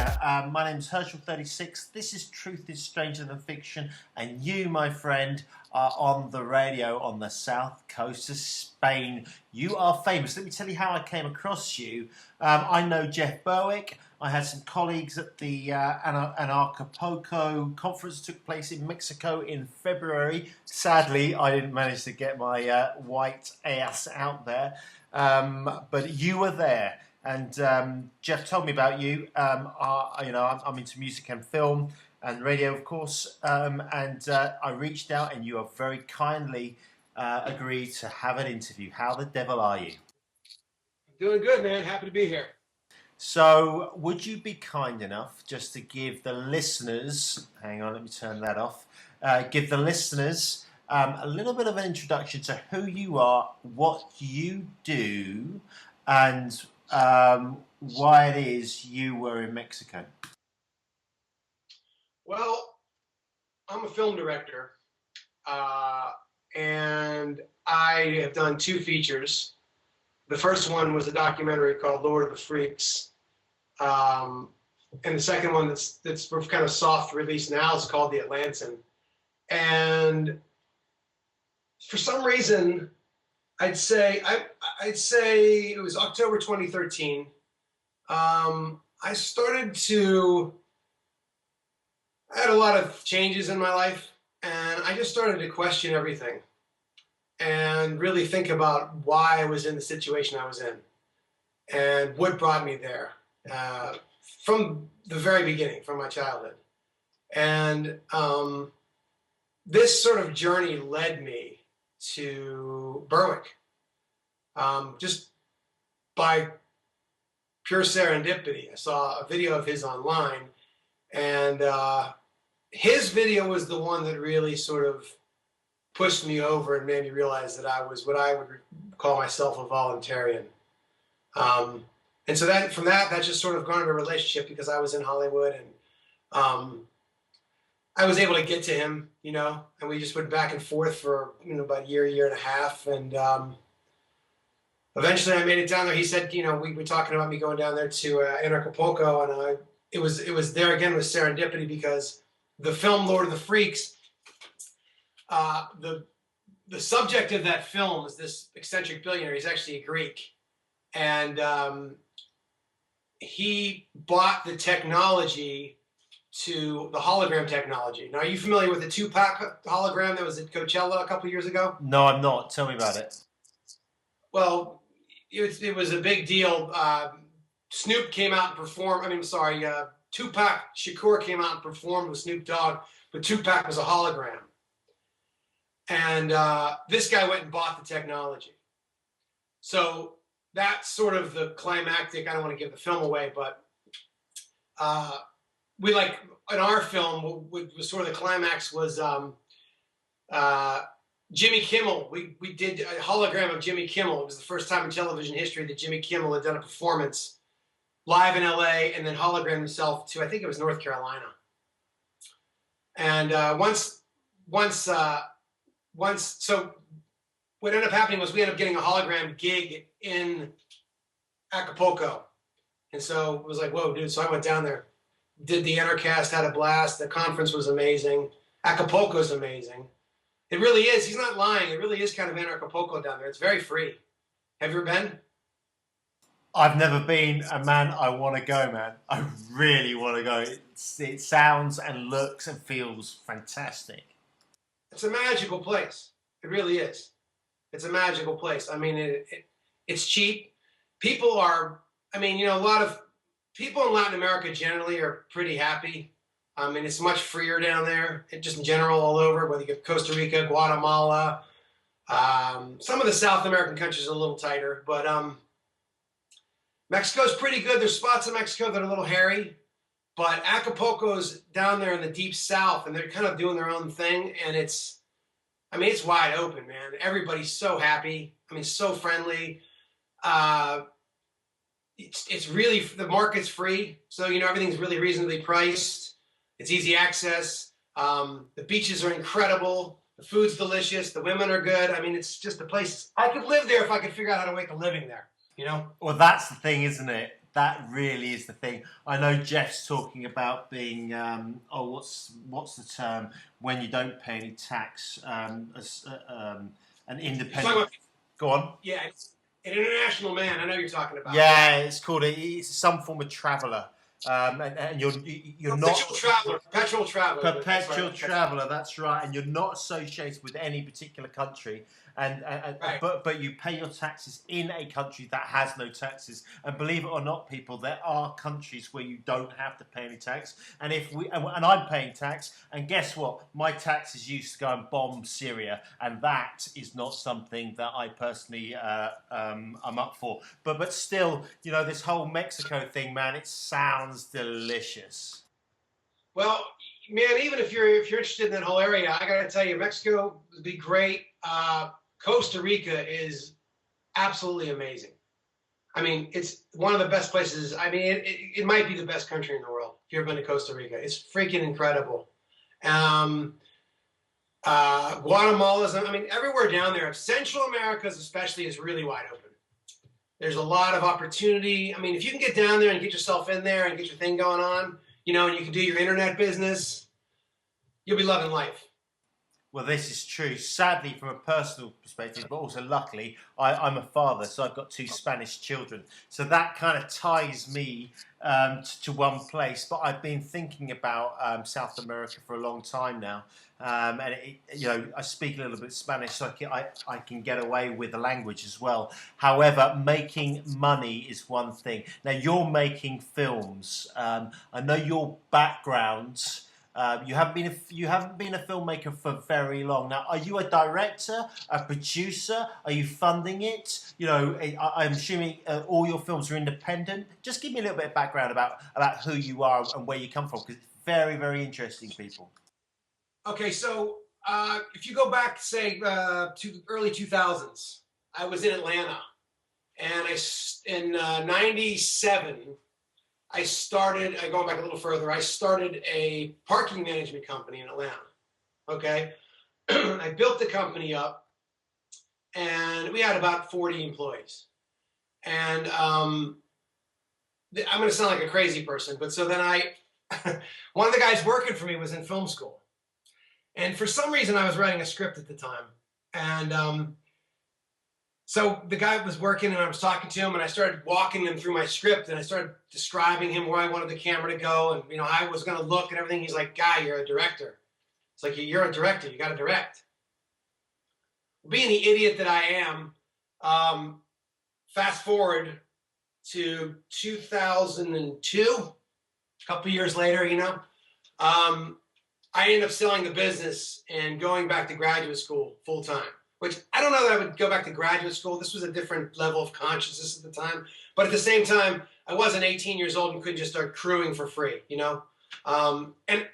there. My name's Herschel36. This is Truth is Stranger Than Fiction, and you, my friend, are on the radio on the south coast of Spain. You are famous. Let me tell you how I came across you. I know Jeff Berwick. I had some colleagues at the Anarchapulco conference that took place in Mexico in February. Sadly, I didn't manage to get my white ass out there, but you were there. And Jeff told me about you. I'm into music and film and radio, of course. I reached out, and you have very kindly agreed to have an interview. How the devil are you? Doing good, man. Happy to be here. So, would you be kind enough just to give the listeners, hang on, let me turn that off, give the listeners a little bit of an introduction to who you are, what you do, and why it is you were in Mexico? Well, I'm a film director, and I have done 2 features. The first one was a documentary called Lord of the Freaks, and the second one that's kind of soft release now is called The Atlantean. And for some reason, I'd say it was October 2013. I had a lot of changes in my life, and I just started to question everything and really think about why I was in the situation I was in and what brought me there from the very beginning, from my childhood. And this sort of journey led me to Berwick, just by pure serendipity. I saw a video of his online, and his video was the one that really sort of pushed me over and made me realize that I was what I would call myself a voluntarian. And so that from that just sort of garnered a relationship, because I was in Hollywood, and I was able to get to him, and we just went back and forth for about a year and a half, and eventually I made it down there. He said, we were talking about me going down there to Anarchapulco, and it was there again with serendipity, because the film Lord of the Freaks, the subject of that film is this eccentric billionaire. He's actually a Greek, and he bought the technology to the hologram technology. Now, are you familiar with the Tupac hologram that was at Coachella a couple years ago? No, I'm not. Tell me about it. Well, it was a big deal. Snoop came out and performed. Tupac Shakur came out and performed with Snoop Dogg, but Tupac was a hologram. And this guy went and bought the technology. So that's sort of the climactic. I don't want to give the film away, but we like in our film, what was sort of the climax was Jimmy Kimmel. We did a hologram of Jimmy Kimmel. It was the first time in television history that Jimmy Kimmel had done a performance live in LA and then hologrammed himself to, I think it was North Carolina. And so what ended up happening was we ended up getting a hologram gig in Acapulco. And so it was like, whoa, dude. So I went down there, did the Entercast, had a blast. The conference was amazing. Acapulco's amazing. It really is. He's not lying. It really is kind of Anarchapulco down there. It's very free. Have you ever been? I've never been, and man, I want to go, man. I really want to go. It sounds and looks and feels fantastic. It's a magical place. It really is. It's a magical place. I mean, it's cheap. People are, a lot of people in Latin America generally are pretty happy. It's much freer down there, just in general, all over, whether you get Costa Rica, Guatemala. Some of the South American countries are a little tighter, but Mexico's pretty good. There's spots in Mexico that are a little hairy, but Acapulco's down there in the deep south, and they're kind of doing their own thing, and it's wide open, man. Everybody's so happy. So friendly. It's really, the market's free, so everything's really reasonably priced. It's easy access. The beaches are incredible. The food's delicious. The women are good. It's just a place. I could live there if I could figure out how to make a living there. Well, that's the thing, isn't it? That really is the thing. I know Jeff's talking about being what's the term when you don't pay any tax, an You're talking independent. about, Go on. yeah, it's an international man. I know you're talking about. Yeah. Yeah, it's called it's some form of traveller, and you're not. Perpetual traveler. That's Perpetual right. traveller, that's right, and you're not associated with any particular country, Right. but you pay your taxes in a country that has no taxes. And believe it or not, people, there are countries where you don't have to pay any tax. And if we and I'm paying tax, and guess what? My tax is used to go and bomb Syria, and that is not something that I personally am up for. But still, this whole Mexico thing, man, it sounds delicious. Well, man, even if you're interested in that whole area, I got to tell you, Mexico would be great. Costa Rica is absolutely amazing. I mean, it's one of the best places. I mean, it might be the best country in the world. If you've ever been to Costa Rica, it's freaking incredible. Guatemala's, I mean, everywhere down there. Central America's especially is really wide open. There's a lot of opportunity. I mean, if you can get down there and get yourself in there and get your thing going on, and you can do your internet business, you'll be loving life. Well, this is true. Sadly, from a personal perspective, but also luckily, I'm a father, so I've got two Spanish children. So that kind of ties me to one place. But I've been thinking about South America for a long time now, and I speak a little bit Spanish, so I can get away with the language as well. However, making money is one thing. Now you're making films. I know your background. You haven't been a filmmaker for very long now. Are you a director, a producer? Are you funding it? I'm assuming all your films are independent. Just give me a little bit of background about who you are and where you come from, because it's very, very interesting, people. Okay, so if you go back, say, to the early 2000s, I was in Atlanta, and in '97. Going back a little further, I started a parking management company in Atlanta. Okay. I built the company up, and we had about 40 employees. And I'm going to sound like a crazy person, but so then one of the guys working for me was in film school. And for some reason, I was writing a script at the time. And so the guy was working, and I was talking to him, and I started walking him through my script, and I started describing him where I wanted the camera to go, and I was going to look and everything. He's like, "Guy, you're a director." It's like, "You're a director. You got to direct." Being the idiot that I am, fast forward to 2002, a couple years later, I ended up selling the business and going back to graduate school full time. Which I don't know that I would go back to graduate school. This was a different level of consciousness at the time. But at the same time, I wasn't 18 years old and couldn't just start crewing for free, And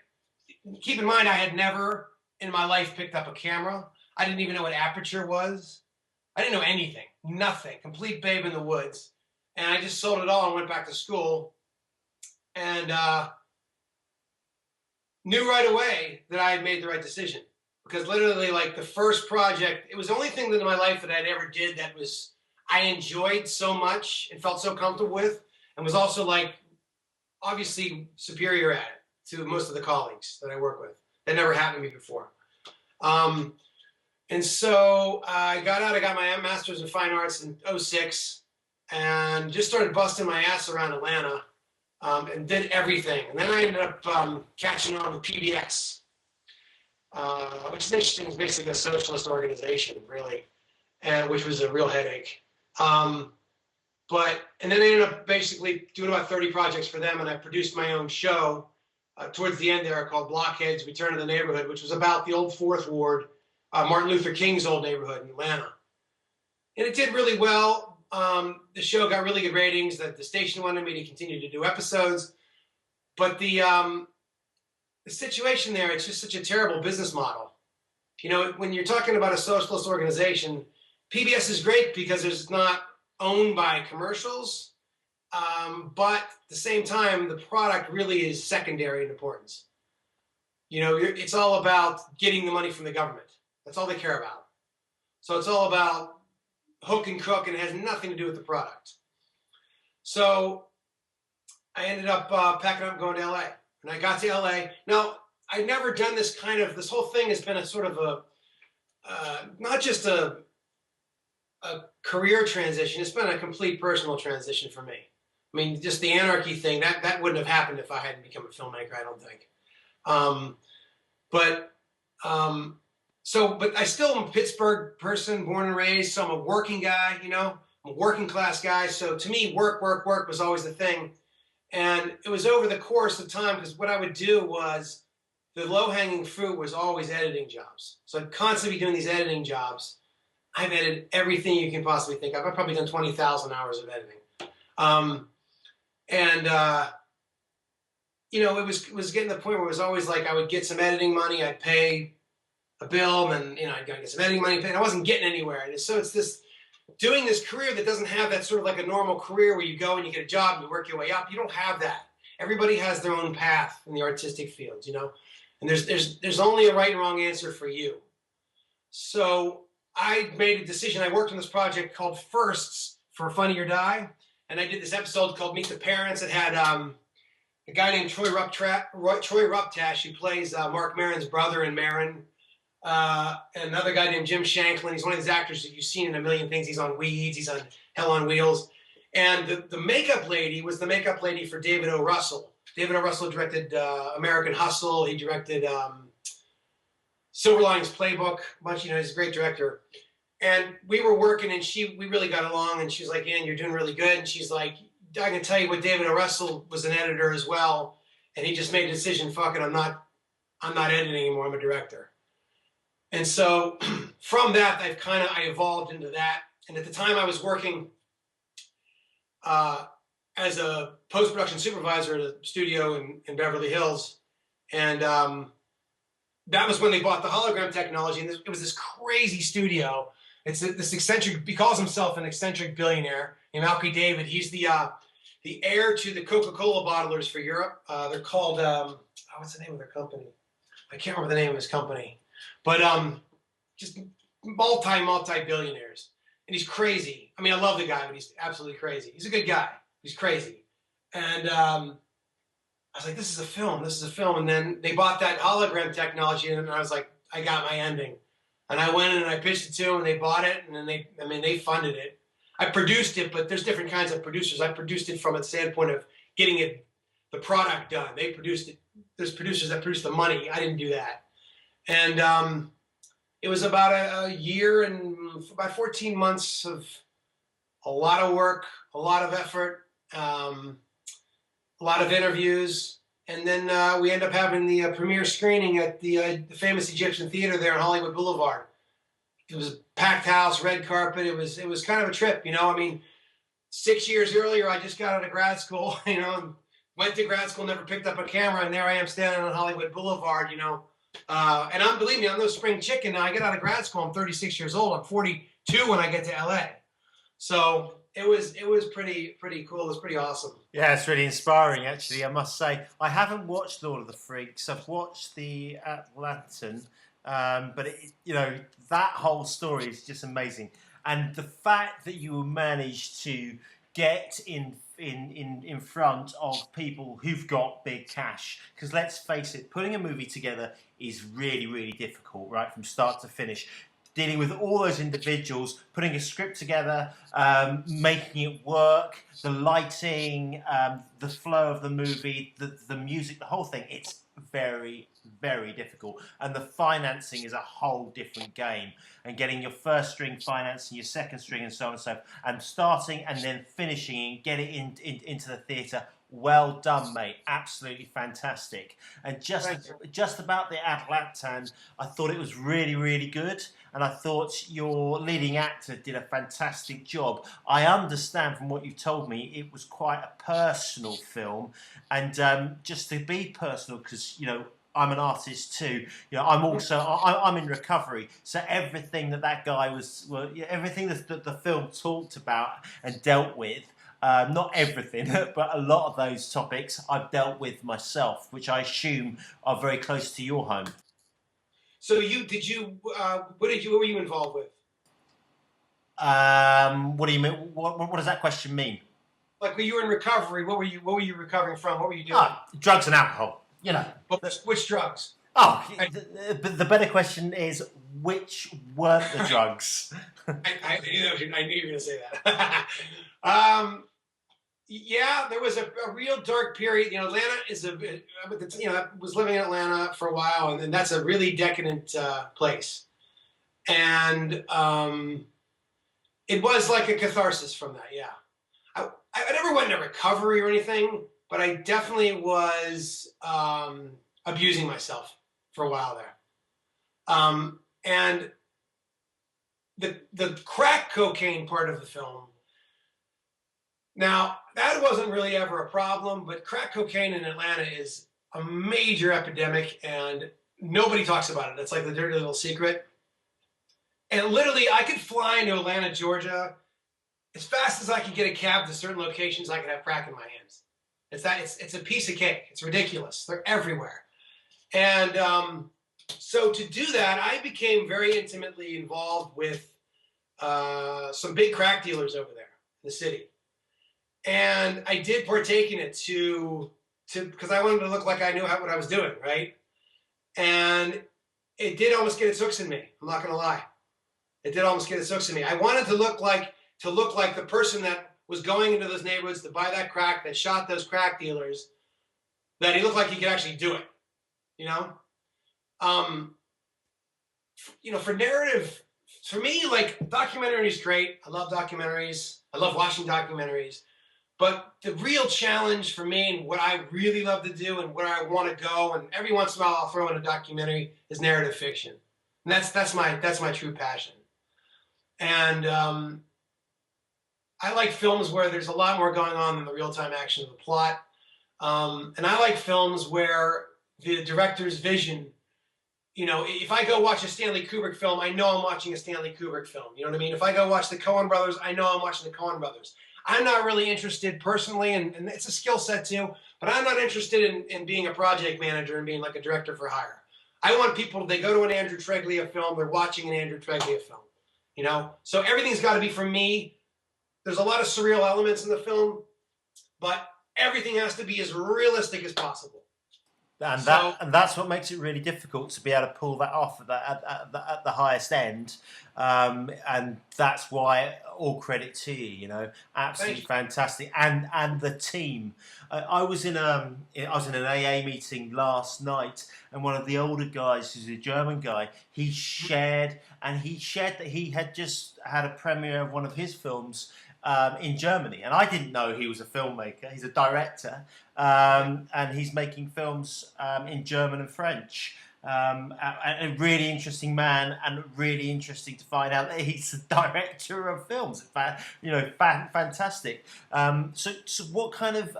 keep in mind, I had never in my life picked up a camera. I didn't even know what aperture was. I didn't know anything, nothing, complete babe in the woods. And I just sold it all and went back to school. And knew right away that I had made the right decision. Because literally, like, the first project, it was the only thing in my life that I'd ever did that I enjoyed so much and felt so comfortable with, and was also, like, obviously superior at it to most of the colleagues that I work with. That never happened to me before. And so I got out, I got my master's in fine arts in '06, and just started busting my ass around Atlanta, and did everything. And then I ended up catching on with PBS. Which is interesting. It's basically a socialist organization, really, and which was a real headache. And then I ended up basically doing about 30 projects for them, and I produced my own show towards the end there called Blockheads: Return to the Neighborhood, which was about the old Fourth Ward, Martin Luther King's old neighborhood in Atlanta. And it did really well. The show got really good ratings. The station wanted me to continue to do episodes, but the situation there, it's just such a terrible business model. When you're talking about a socialist organization, PBS is great because it's not owned by commercials, but at the same time, the product really is secondary in importance. It's all about getting the money from the government. That's all they care about. So it's all about hook and crook, and it has nothing to do with the product. So I ended up packing up and going to LA. And I got to LA. Now, I'd never done this whole thing has been a sort of not just a career transition, it's been a complete personal transition for me. I mean, just the anarchy thing, that wouldn't have happened if I hadn't become a filmmaker, I don't think. Um, but but I still am a Pittsburgh person, born and raised. So I'm a working guy, you know, I'm a working class guy. So to me, work was always the thing. And it was over the course of time because what I would do was the low hanging fruit was always editing jobs. So I'd constantly be doing these editing jobs. I've edited everything you can possibly think of. I've probably done 20,000 hours of editing. Um, and you know, it was getting to the point where it was always like I would get some editing money, I'd pay a bill, and you know, I'd get some editing money, and I wasn't getting anywhere. And so it's this doing this career that doesn't have that sort of like a normal career where you go and you get a job and you work your way up. You don't have that. Everybody has their own path in the artistic fields, you know, and there's only a right and wrong answer for you. So I made a decision. I worked on this project called Firsts for Funny or Die, and I did this episode called Meet the Parents. It had a guy named Troy Ruptash, who plays Mark Maron's brother in Maron. And another guy named Jim Shanklin. He's one of these actors that you've seen in a million things. He's on Weeds. He's on Hell on Wheels. And the makeup lady was the makeup lady for David O. Russell. David O. Russell directed American Hustle. He directed Silver Linings Playbook. You know, he's a great director. And we were working, and we really got along. And she was like, "Ian, you're doing really good." And she's like, "I can tell you what David O. Russell was an editor as well, and he just made a decision. Fuck it, I'm not editing anymore. I'm a director." And so from that, I evolved into that. And at the time I was working as a post-production supervisor at a studio in Beverly Hills. And that was when they bought the hologram technology. And it was this crazy studio. It's this eccentric, he calls himself an eccentric billionaire named Alki David. He's the heir to the Coca-Cola bottlers for Europe. They're called, what's the name of their company? I can't remember the name of his company. But just multi-billionaires. And he's crazy. I mean, I love the guy, but he's absolutely crazy. He's a good guy. He's crazy. And I was like, this is a film. And then they bought that hologram technology, and I was like, I got my ending. And I went in and I pitched it to them, and they bought it, and then they funded it. I produced it, but there's different kinds of producers. I produced it from a standpoint of getting the product done. They produced it. There's producers that produce the money. I didn't do that. And it was about a year and about 14 months of a lot of work, a lot of effort, a lot of interviews. And then we ended up having the premiere screening at the famous Egyptian Theater there on Hollywood Boulevard. It was a packed house, red carpet. It was kind of a trip, you know. I mean, 6 years earlier, I just got out of grad school, you know, and went to grad school, never picked up a camera, and there I am standing on Hollywood Boulevard, you know. And believe me, I'm no spring chicken. Now I get out of grad school, I'm 36 years old. I'm 42 when I get to LA. So it was pretty cool. It was pretty awesome. Yeah, it's really inspiring, actually. I must say, I haven't watched Lord of the Freaks. I've watched the Atlantan, but you know, that whole story is just amazing. And the fact that you managed to get in front of people who've got big cash, because let's face it, putting a movie together is really difficult, right, from start to finish. Dealing with all those individuals, putting a script together, making it work, the lighting, the flow of the movie, the music, the whole thing, it's very difficult. And the financing is a whole different game. And getting your first string financing, your second string, and so on and so forth, and starting and then finishing and get it into the theatre. Well done, mate. Absolutely fantastic. And just about the Atlantan, I thought it was really good. And I thought your leading actor did a fantastic job. I understand from what you've told me, it was quite a personal film. And just to be personal, because, you know, I'm an artist too. You know, I'm in recovery. So everything that guy everything that the film talked about and dealt with, not everything, but a lot of those topics I've dealt with myself, which I assume are very close to your home. So what were you involved with? What do you mean? What does that question mean? like when you were in recovery, what were you recovering from? What were you doing? Drugs and alcohol. Which drugs? Oh, I, the better question is, which weren't the drugs? I knew I knew you were going to say that. Yeah, there was a real dark period. Atlanta is I was living in Atlanta for a while, and that's a really decadent place. And it was like a catharsis from that. Yeah, I never went into recovery or anything, but I definitely was abusing myself for a while there. And the crack cocaine part of the film. Now, that wasn't really ever a problem, but crack cocaine in Atlanta is a major epidemic, and nobody talks about it. It's like the dirty little secret. And literally, I could fly into Atlanta, Georgia, as fast as I could get a cab to certain locations. I could have crack in my hands. It's a piece of cake. It's ridiculous. They're everywhere. And so to do that, I became very intimately involved with some big crack dealers over there in the city. And I did partake in it because I wanted to look like I knew what I was doing, right? And it did almost get its hooks in me. I'm not going to lie. It did almost get its hooks in me. I wanted to look like the person that was going into those neighborhoods to buy that crack, that shot those crack dealers, that he looked like he could actually do it, for narrative, for me, like, documentary is great. I love documentaries. I love watching documentaries. But the real challenge for me, and what I really love to do, and where I want to go, and every once in a while I'll throw in a documentary, is narrative fiction. And that's my true passion. And I like films where there's a lot more going on than the real-time action of the plot. And I like films where the director's vision, if I go watch a Stanley Kubrick film, I know I'm watching a Stanley Kubrick film. You know what I mean? If I go watch the Coen brothers, I know I'm watching the Coen brothers. I'm not really interested personally, and it's a skill set too, but I'm not interested in being a project manager and being like a director for hire. I want people, they go to an Andrew Treglia film, they're watching an Andrew Treglia film, So everything's got to be from me. There's a lot of surreal elements in the film, but everything has to be as realistic as possible. And that's what makes it really difficult to be able to pull that off at the highest end, and that's why all credit to you. Absolutely fantastic, and the team. I was in an AA meeting last night, and one of the older guys, who's a German guy, he shared that he had just had a premiere of one of his films in Germany, and I didn't know he was a filmmaker. He's a director, and he's making films in German and French. A really interesting man, and really interesting to find out that he's a director of films. Fantastic. So what kind of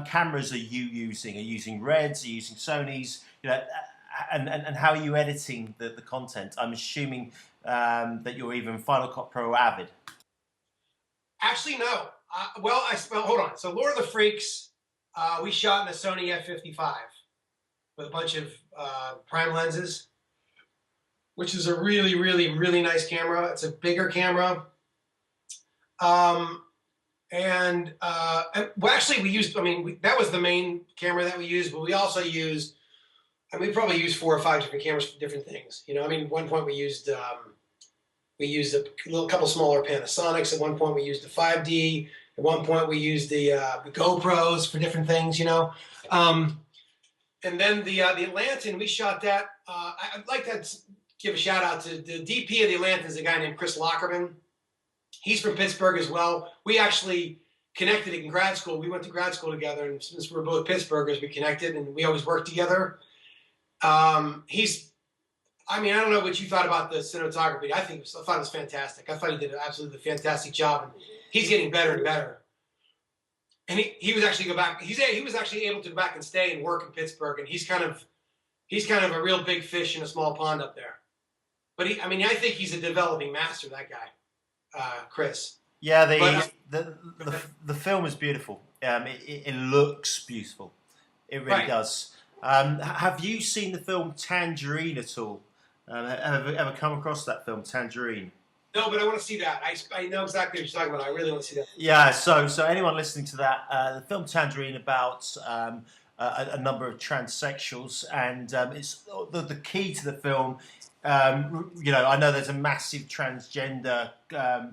cameras are you using? Are you using Reds? Are you using Sonys? And how are you editing the content? I'm assuming that you're either in Final Cut Pro or Avid. Actually, no. Hold on. So Lord of the Freaks, we shot in a Sony F55 with a bunch of prime lenses, which is a really, really, really nice camera. It's a bigger camera. Actually, we used, that was the main camera that we used, but we also used, we probably used 4 or 5 different cameras for different things. At one point we used a couple smaller Panasonics. At one point we used the 5D. At one point we used the GoPros for different things, And then the Atlantan, we shot that. I'd like to give a shout out to the DP of the Atlantan, is a guy named Chris Lockerman. He's from Pittsburgh as well. We actually connected in grad school. We went to grad school together, and since we're both Pittsburghers, we connected, and we always worked together. I don't know what you thought about the cinematography. I thought it was fantastic. I thought he did an absolutely fantastic job, and he's getting better and better. And he was actually he was actually able to go back and stay and work in Pittsburgh, and he's kind of a real big fish in a small pond up there. But I think he's a developing master, that guy, Chris. Yeah, the film is beautiful. It looks beautiful. It really does. Have you seen the film Tangerine at all? Have you ever come across that film, Tangerine? No, but I want to see that. I know exactly what you're talking about. I really want to see that. Yeah, so anyone listening to that, the film Tangerine about a number of transsexuals, and it's the key to the film. I know there's a massive transgender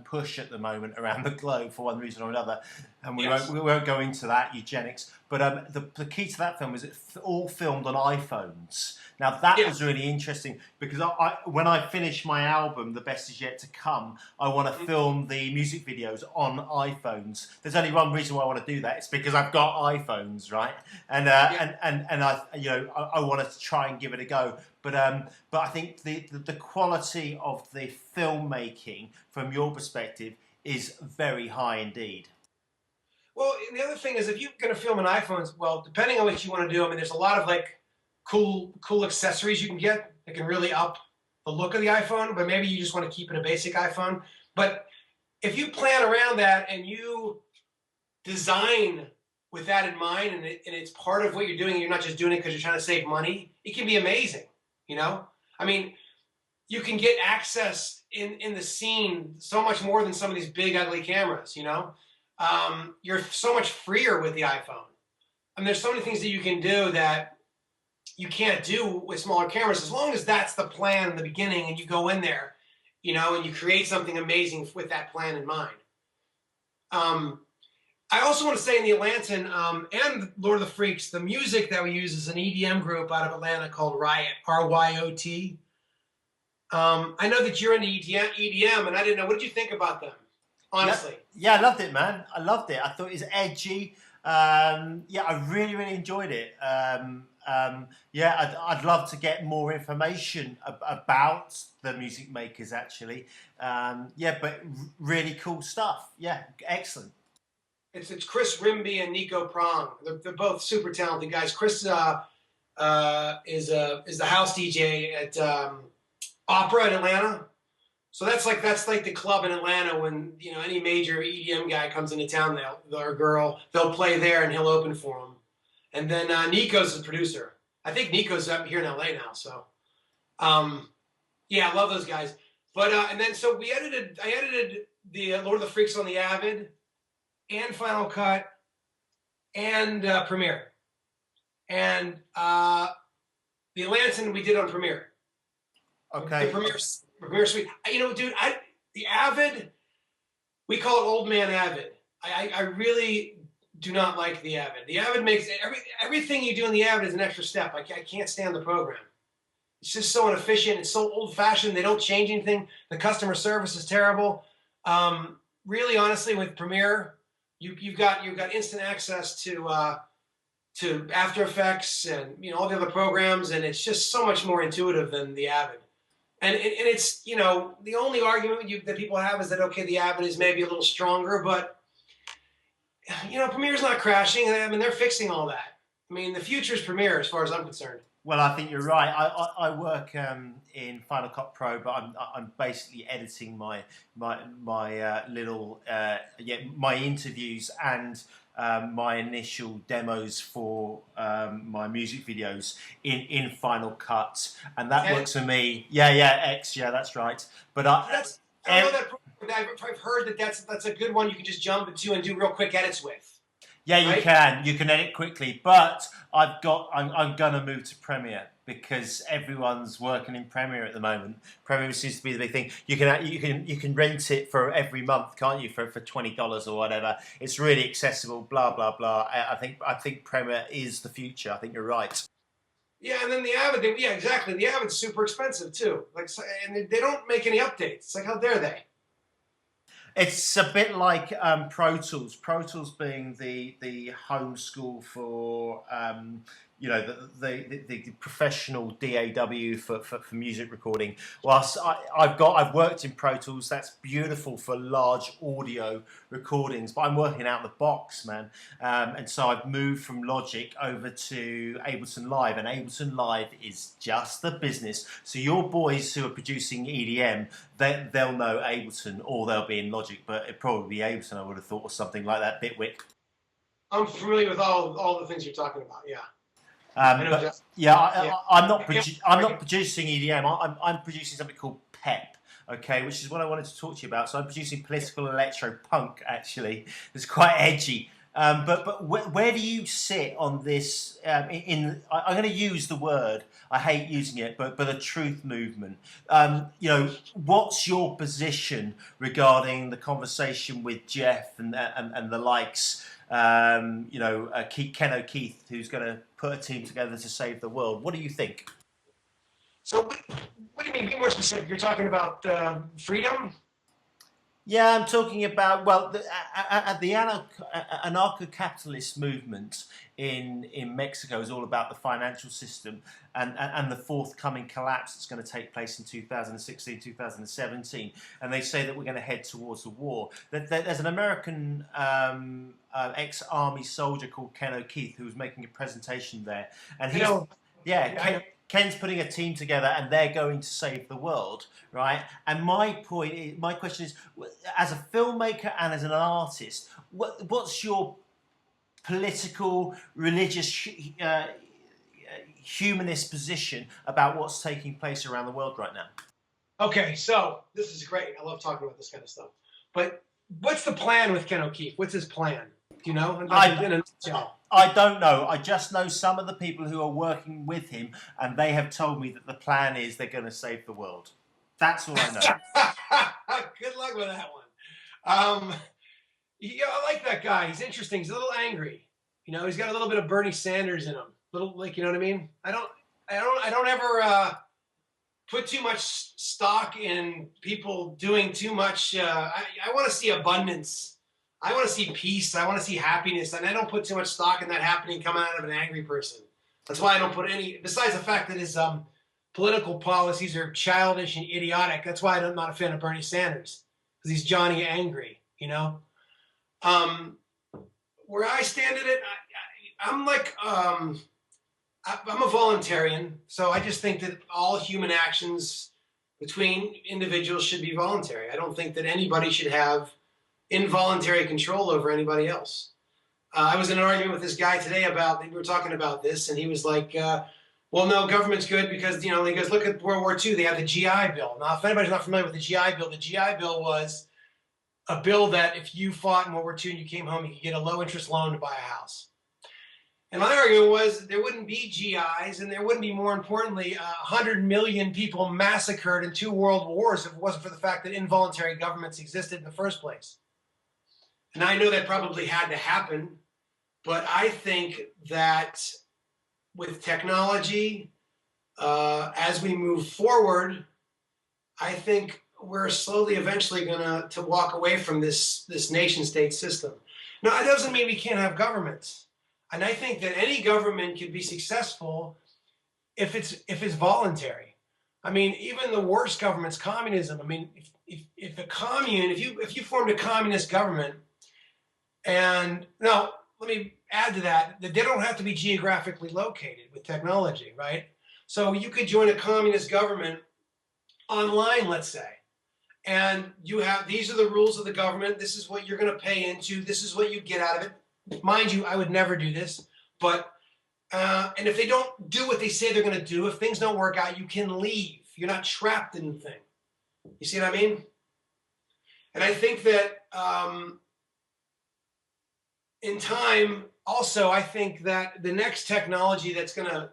push at the moment around the globe for one reason or another, and Yes. we won't go into that eugenics. But the key to that film is it's all filmed on iPhones. Now that Yeah. was really interesting because when I finish my album, The Best Is Yet to Come, I want to film the music videos on iPhones. There's only one reason why I want to do that. It's because I've got iPhones, right? And I want to try and give it a go. But I think the quality of the filmmaking from your perspective is very high indeed. Well, and the other thing is, if you're going to film on iPhones, well, depending on what you want to do, I mean, there's a lot of like cool accessories you can get that can really up the look of the iPhone. But maybe you just want to keep it a basic iPhone. But if you plan around that and you design with that in mind, and it's part of what you're doing, and you're not just doing it because you're trying to save money, it can be amazing. You know, I mean, you can get access in the scene so much more than some of these big ugly cameras. You know, you're so much freer with the iPhone. I mean, there's so many things that you can do that you can't do with smaller cameras, as long as that's the plan in the beginning and you go in there, you know, and you create something amazing with that plan in mind. I also want to say in the Atlantan and Lord of the Freaks, the music that we use is an EDM group out of Atlanta called Riot, RYOT. I know that you're into EDM, and I didn't know. What did you think about them, honestly? Yeah, I loved it, man. I loved it. I thought it was edgy. I really, really enjoyed it. I'd love to get more information about the music makers, actually. But really cool stuff. Yeah, excellent. It's Chris Rimby and Nico Prong. They're both super talented guys. Chris is the house DJ at Opera in Atlanta. So that's like the club in Atlanta when any major EDM guy comes into town, they'll play there and he'll open for them. And then Nico's the producer. I think Nico's up here in LA now. So I love those guys. But and then so I edited the Lord of the Freaks on the Avid and Final Cut and Premiere. And the Atlantan we did on Premiere. Okay. The Premiere Suite. Dude, the Avid, we call it Old Man Avid. I really do not like the Avid. The Avid makes everything you do in the Avid is an extra step. I can't stand the program. It's just so inefficient. It's so old-fashioned. They don't change anything. The customer service is terrible. Really, honestly, with Premiere, you've got instant access to After Effects and all the other programs, and it's just so much more intuitive than the Avid. And it's the only argument that people have is that the Avid is maybe a little stronger, but Premiere's not crashing. I mean, they're fixing all that. I mean, the future's Premiere as far as I'm concerned. Well, I think you're right. I work in Final Cut Pro, but I'm basically editing my interviews and my initial demos for my music videos in Final Cut, and that works for me. X. Yeah, that's right. But I know that. I've heard that that's a good one. You can just jump into and do real quick edits with. Yeah, you can. You can edit quickly, but I'm gonna move to Premiere because everyone's working in Premiere at the moment. Premiere seems to be the big thing. You can rent it for every month, can't you? For $20 or whatever. It's really accessible. Blah blah blah. I think Premiere is the future. I think you're right. Yeah, and then the Avid. Exactly. The Avid's super expensive too. And they don't make any updates. It's like, how dare they? It's a bit like Pro Tools. Pro Tools being the home school for the professional DAW for music recording. Whilst I've worked in Pro Tools, that's beautiful for large audio recordings, but I'm working out of the box, man. And so I've moved from Logic over to Ableton Live, and Ableton Live is just the business. So your boys who are producing EDM, they'll know Ableton, or they'll be in Logic, but it'd probably be Ableton, I would have thought, or something like that. Bitwig. I'm familiar with all the things you're talking about. Yeah. I'm not producing EDM. I'm producing something called PEP, okay, which is what I wanted to talk to you about. So I'm producing political electro punk, actually. It's quite edgy. But where do you sit on this? I'm going to use the word. I hate using it, but the truth movement. What's your position regarding the conversation with Jeff and the likes? Ken O'Keefe, who's going to put a team together to save the world. What do you think? So, what do you mean? Be more specific. You're talking about freedom? Yeah, I'm talking about, well, the anarcho-capitalist movement in Mexico is all about the financial system and the forthcoming collapse that's going to take place in 2016, 2017. And they say that we're going to head towards a war. There's an American ex-army soldier called Ken O'Keefe who was making a presentation there. And Ken's putting a team together and they're going to save the world, right? And my question is, as a filmmaker and as an artist, what's your political, religious, humanist position about what's taking place around the world right now? Okay, so this is great. I love talking about this kind of stuff. But what's the plan with Ken O'Keefe? What's his plan? Do you know? I don't know. I just know some of the people who are working with him, and they have told me that the plan is they're going to save the world. That's all I know. Good luck with that one. I like that guy. He's interesting. He's a little angry. He's got a little bit of Bernie Sanders in him. You know what I mean? I don't ever put too much stock in people doing too much. I want to see abundance. I want to see peace. I want to see happiness. And I don't put too much stock in that happening coming out of an angry person. That's why I don't put any, besides the fact that his political policies are childish and idiotic. That's why I'm not a fan of Bernie Sanders, because he's Johnny Angry, Where I stand in it, I'm a voluntarian. So I just think that all human actions between individuals should be voluntary. I don't think that anybody should have involuntary control over anybody else. I was in an argument with this guy today we were talking about this, and he was like, well, no, government's good because, he goes, look at World War II, they have the GI Bill. Now, if anybody's not familiar with the GI Bill, the GI Bill was a bill that if you fought in World War II and you came home, you could get a low interest loan to buy a house. And my argument was there wouldn't be GIs, and there wouldn't be, more importantly, 100 million people massacred in 2 world wars if it wasn't for the fact that involuntary governments existed in the first place. And I know that probably had to happen, but I think that with technology, as we move forward, I think we're slowly, eventually going to walk away from this nation-state system. Now, it doesn't mean we can't have governments. And I think that any government can be successful if it's voluntary. I mean, even the worst governments, communism. I mean, if you formed a communist government, and now let me add to that they don't have to be geographically located with technology, right? So you could join a communist government online, let's say, and these are the rules of the government. This is what you're going to pay into. This is what you get out of it. Mind you, I would never do this, but and if they don't do what they say they're going to do, if things don't work out, you can leave. You're not trapped in the thing. You see what I mean? And I think that in time, also, I think that the next technology that's going to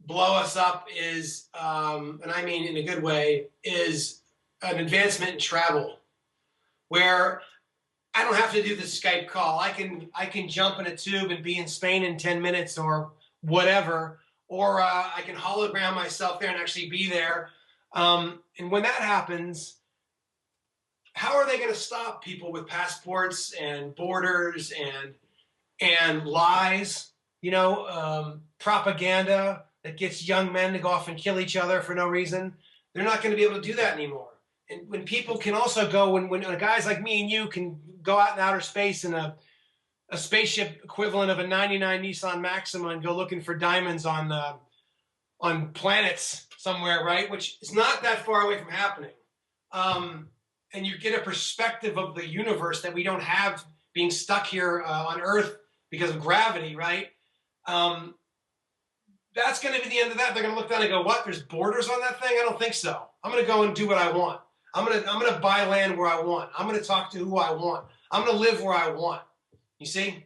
blow us up is, and I mean in a good way, is an advancement in travel, where I don't have to do the Skype call. I can jump in a tube and be in Spain in 10 minutes or whatever, or I can hologram myself there and actually be there. And when that happens, how are they going to stop people with passports and borders and lies, propaganda that gets young men to go off and kill each other for no reason? They're not going to be able to do that anymore. And when people can also go, when guys like me and you can go out in outer space in a spaceship equivalent of a 99 Nissan Maxima and go looking for diamonds on planets somewhere, right? Which is not that far away from happening. And you get a perspective of the universe that we don't have, being stuck here on Earth because of gravity, right? That's going to be the end of that. They're going to look down and go, what? There's borders on that thing? I don't think so. I'm going to go and do what I want. I'm going to buy land where I want. I'm going to talk to who I want. I'm going to live where I want. You see?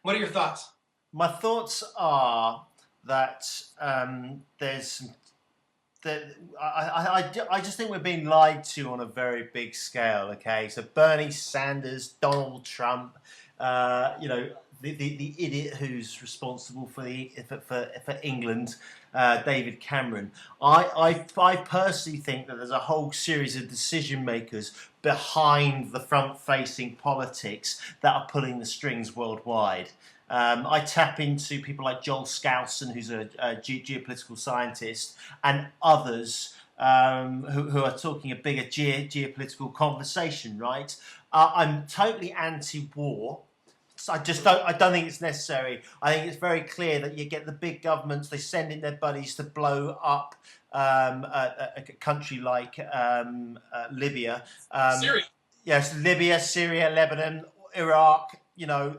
What are your thoughts? My thoughts are that there's that I just think we're being lied to on a very big scale. Okay, so Bernie Sanders, Donald Trump, the idiot who's responsible for for England, David Cameron. I personally think that there's a whole series of decision makers behind the front-facing politics that are pulling the strings worldwide. I tap into people like Joel Skousen, who's a geopolitical scientist, and others who are talking a bigger geopolitical conversation. Right? I'm totally anti-war. I don't think it's necessary. I think it's very clear that you get the big governments. They send in their buddies to blow up a country like Libya. Syria. Yes, Libya, Syria, Lebanon, Iraq.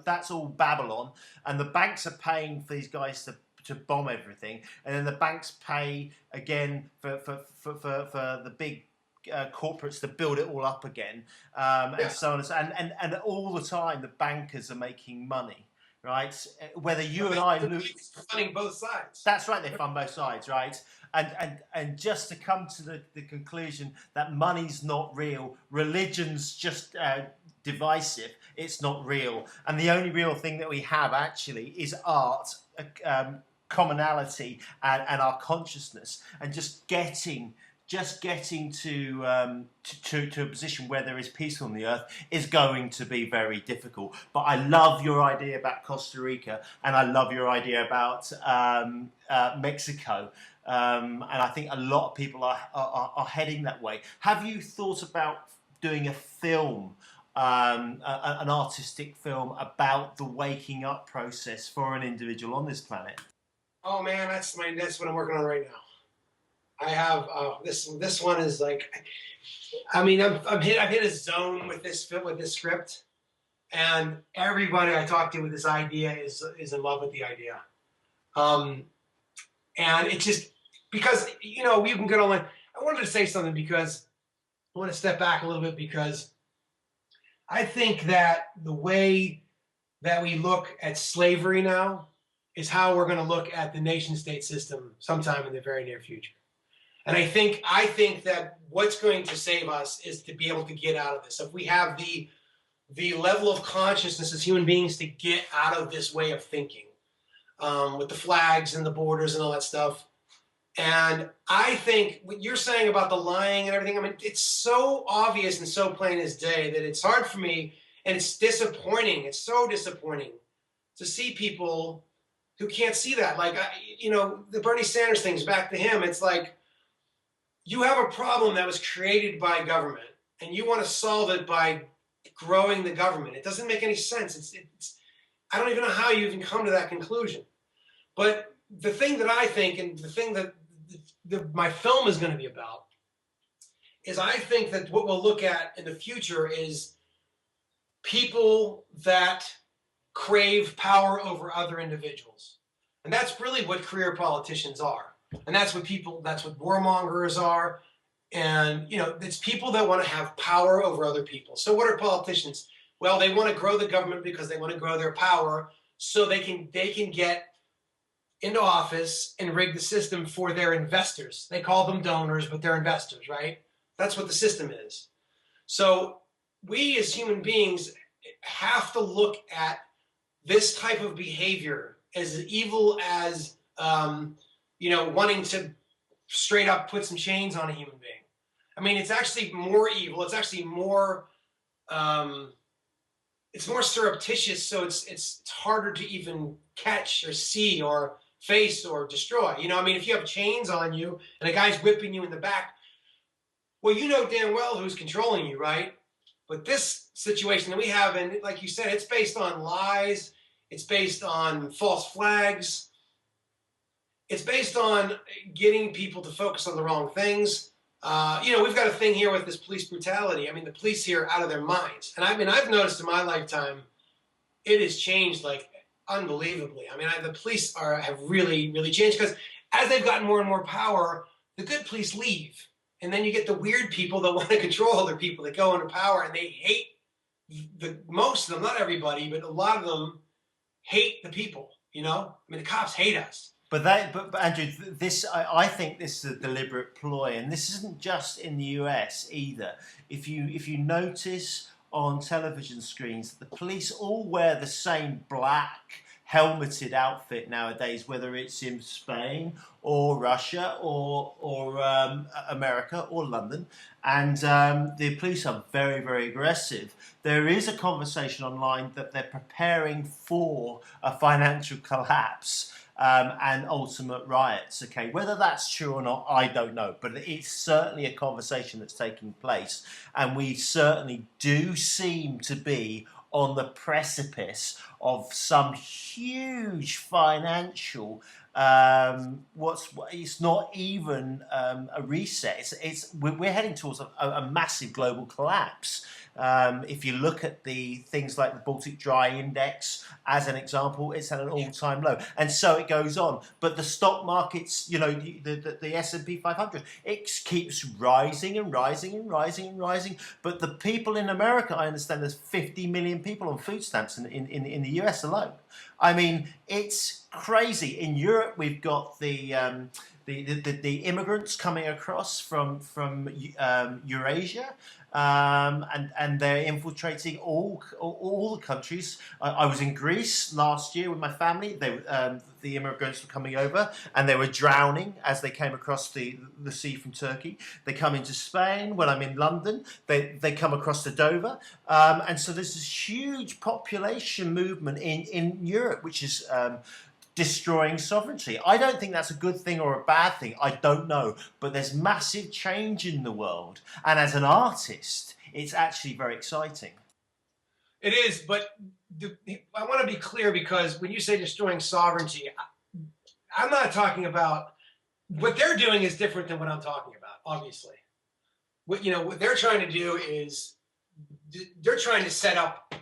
That's all Babylon, and the banks are paying for these guys to bomb everything, and then the banks pay again for the big corporates to build it all up again, and so on and all the time the bankers are making money, right? Whether you and I lose, funding both sides. That's right, they fund both sides, right? And just to come to the conclusion that money's not real, religion's just divisive, it's not real, and the only real thing that we have actually is art, commonality, and our consciousness, and just getting to a position where there is peace on the earth is going to be very difficult. But I love your idea about Costa Rica, and I love your idea about Mexico. And I think a lot of people are heading that way. Have you thought about doing a film, an artistic film about the waking up process for an individual on this planet? Oh man, that's what I'm working on right now. I have this one is like, I mean, I've hit a zone with this script, and everybody I talk to with this idea is in love with the idea, and it's just because you can get online. I wanted to say something because I want to step back a little bit because I think that the way that we look at slavery now is how we're going to look at the nation-state system sometime in the very near future. And I think that what's going to save us is to be able to get out of this. If we have the level of consciousness as human beings to get out of this way of thinking, with the flags and the borders and all that stuff. And I think what you're saying about the lying and everything, I mean, it's so obvious and so plain as day that it's hard for me, and it's disappointing. It's so disappointing to see people who can't see that. Like, the Bernie Sanders thing's back to him. It's like, you have a problem that was created by government, and you want to solve it by growing the government. It doesn't make any sense. I don't even know how you even come to that conclusion. But the thing that I think, and the thing that my film is going to be about, is I think that what we'll look at in the future is people that crave power over other individuals. And that's really what career politicians are. And that's what warmongers are. And, it's people that want to have power over other people. So what are politicians? Well, they want to grow the government because they want to grow their power so they can get into office and rig the system for their investors. They call them donors, but they're investors, right? That's what the system is. So we as human beings have to look at this type of behavior as evil as wanting to straight up put some chains on a human being. I mean, it's actually more evil. It's actually more, it's more surreptitious. So it's harder to even catch or see or face or destroy. I mean, if you have chains on you and a guy's whipping you in the back, well, you know damn well who's controlling you, right? But this situation that we have, and like you said, it's based on lies. It's based on false flags. It's based on getting people to focus on the wrong things. We've got a thing here with this police brutality. I mean, the police here are out of their minds. And I mean, I've noticed in my lifetime, it has changed like unbelievably. I mean, the police have really, really changed because as they've gotten more and more power, the good police leave. And then you get the weird people that want to control other people that go into power, and they hate most of them, not everybody, but a lot of them hate the people, you know? I mean, the cops hate us. But Andrew, I think this is a deliberate ploy, and this isn't just in the US either. If you notice on television screens, the police all wear the same black helmeted outfit nowadays, whether it's in Spain or Russia or America or London, and the police are very aggressive. There is a conversation online that they're preparing for a financial collapse. And ultimate riots. Okay, whether that's true or not, I don't know, but it's certainly a conversation that's taking place, and we certainly do seem to be on the precipice of some huge financial. It's not even a reset. We're heading towards a massive global collapse. If you look at the things like the Baltic Dry Index as an example, it's at an all-time low, and so it goes on. But the stock markets, you know, the S&P 500, it keeps rising and rising and rising and rising. But the people in America, I understand there's 50 million people on food stamps in the US alone. I mean, it's crazy. In Europe, we've got the immigrants coming across from Eurasia. And they're infiltrating all the countries. I was in Greece last year with my family. The immigrants were coming over, and they were drowning as they came across the sea from Turkey. They come into Spain. When I'm in London, they come across to Dover, and so there's this huge population movement in Europe, which is destroying sovereignty. I don't think that's a good thing or a bad thing. I don't know. But there's massive change in the world. And as an artist, it's actually very exciting. It is, but I want to be clear, because when you say destroying sovereignty, I'm not talking about what they're doing is different than what I'm talking about, obviously. What they're trying to do is they're trying to set up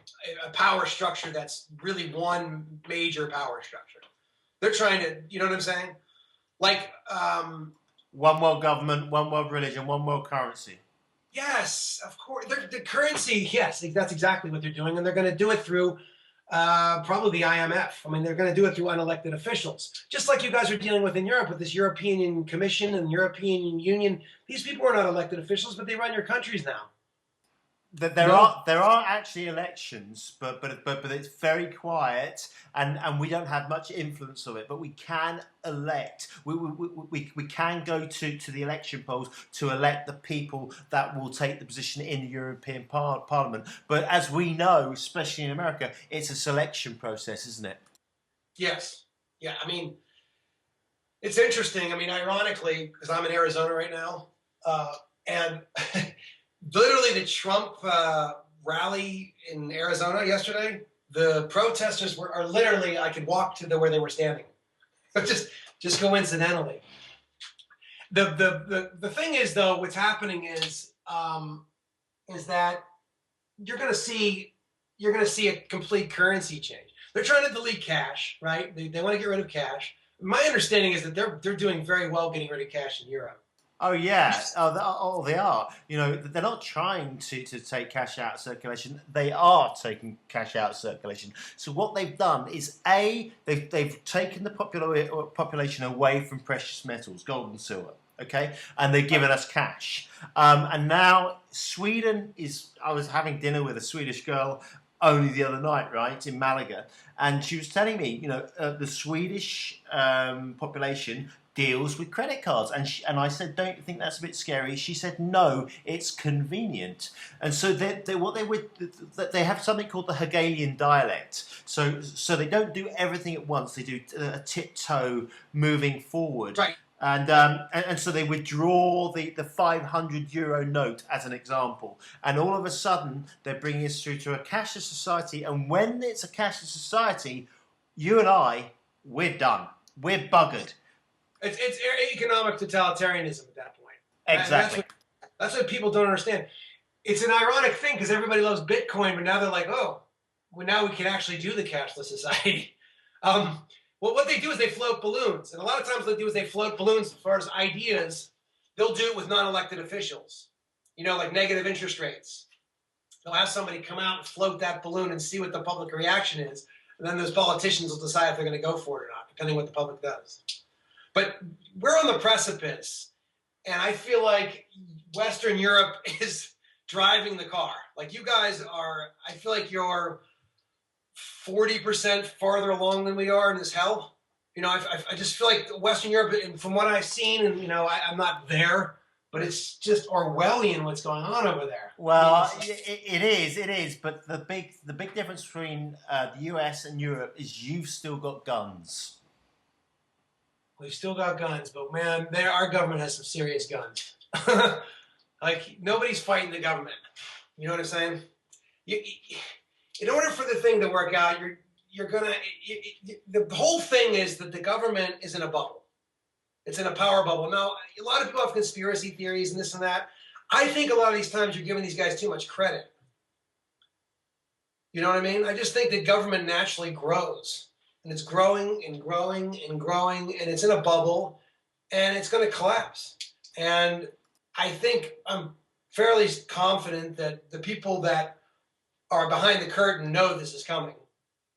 a power structure that's really one major power structure. They're trying to, you know what I'm saying? Like, one world government, one world religion, one world currency. Yes, of course. The currency, yes, that's exactly what they're doing. And they're going to do it through probably the IMF. I mean, they're going to do it through unelected officials. Just like you guys are dealing with in Europe with this European Commission and European Union. These people are not elected officials, but they run your countries now. There are actually elections, but it's very quiet, and we don't have much influence of it. But we can elect. We can go to the election polls to elect the people that will take the position in the European Parliament. But as we know, especially in America, it's a selection process, isn't it? Yes. Yeah. I mean, it's interesting. I mean, ironically, because I'm in Arizona right now, and. Literally, the Trump rally in Arizona yesterday, the protesters are literally, I could walk to where they were standing, just coincidentally. The thing is, though, what's happening is that you're going to see a complete currency change. They're trying to delete cash, right? They want to get rid of cash. My understanding is that they're doing very well getting rid of cash in Europe. Oh yeah, they are. You know, they're not trying to take cash out of circulation. They are taking cash out of circulation. So what they've done is they've taken the population away from precious metals, gold and silver. Okay, and they've given us cash. And now Sweden is. I was having dinner with a Swedish girl only the other night, right, in Malaga, and she was telling me, you know, the Swedish population deals with credit cards, and I said, don't you think that's a bit scary? She said, no, it's convenient. And so they have something called the Hegelian dialect. So they don't do everything at once. They do a tiptoe moving forward. Right. And so they withdraw the 500 euro note as an example, and all of a sudden they're bringing us through to a cashless society. And when it's a cashless society, you and we're done. We're buggered. It's economic totalitarianism at that point. Exactly. That's what people don't understand. It's an ironic thing because everybody loves Bitcoin, but now they're like, oh, well, now we can actually do the cashless society. Well, what they do is they float balloons. And a lot of times what they do is they float balloons as far as ideas they'll do it with non-elected officials, like negative interest rates. They'll have somebody come out and float that balloon and see what the public reaction is. And then those politicians will decide if they're going to go for it or not, depending on what the public does. But we're on the precipice, and I feel like Western Europe is driving the car. Like you guys are, I feel like you're 40% farther along than we are in this hell. I just feel like Western Europe, and from what I've seen, and I'm not there, but it's just Orwellian what's going on over there. Well, it is. But the big difference between the US and Europe is you've still got guns. We've still got guns, but man, our government has some serious guns. Like nobody's fighting the government. You know what I'm saying? In order for the thing to work out, the whole thing is that the government is in a bubble. It's in a power bubble. Now, a lot of people have conspiracy theories and this and that. I think a lot of these times you're giving these guys too much credit. You know what I mean? I just think that government naturally grows. And it's growing and growing and growing, and it's in a bubble, and it's going to collapse. And I think I'm fairly confident that the people that are behind the curtain know this is coming